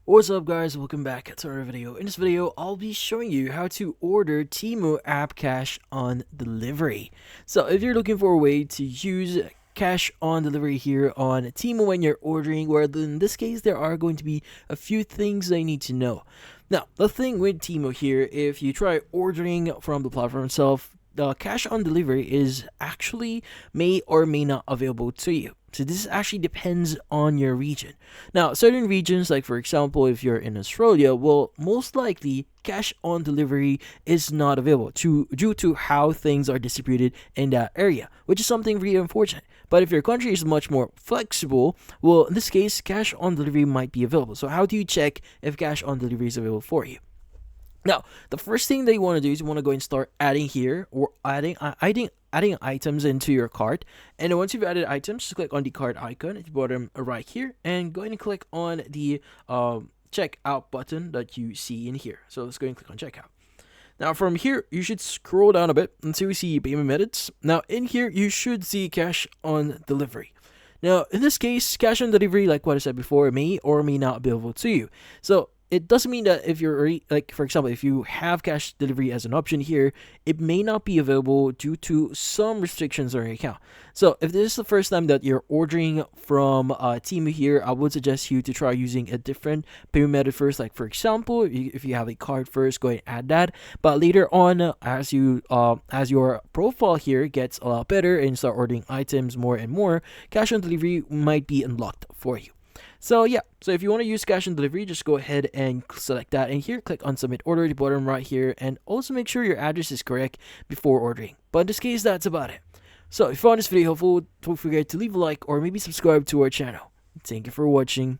What's up guys, welcome back to our video. In this video, I'll be showing you how to order TEMU app cash on delivery. So if you're looking for a way to use cash on delivery here on TEMU when you're ordering, well in this case there are going to be a few things I need to know. Now, the thing with TEMU here, if you try ordering from the platform itself, the cash on delivery is actually may or may not available to you. So this actually depends on your region. Now, certain regions, like for example, if you're in Australia, well, most likely cash on delivery is not available due to how things are distributed in that area, which is something really unfortunate. But if your country is much more flexible, well, in this case, cash on delivery might be available. So how do you check if cash on delivery is available for you? Now, the first thing that you want to do is you want to go and start adding here or adding items into your cart. And then once you've added items, just click on the cart icon at the bottom right here and go ahead and click on the checkout button that you see in here. So let's go and click on checkout. Now from here, you should scroll down a bit until you see payment methods. Now in here, you should see cash on delivery. Now in this case, cash on delivery, like what I said before, may or may not be available to you. So it doesn't mean that if you're like, for example, if you have cash delivery as an option here, it may not be available due to some restrictions on your account. So if this is the first time that you're ordering from TEMU here, I would suggest you to try using a different payment method first. Like for example, if you have a card first, go ahead and add that. But later on, as your profile here gets a lot better and start ordering items more and more, cash on delivery might be unlocked for you. So yeah, so if you want to use cash on delivery, just go ahead and select that and here, click on submit order at the bottom right here, and also make sure your address is correct before ordering. But in this case, that's about it. So if you found this video helpful, don't forget to leave a like or maybe subscribe to our channel. Thank you for watching.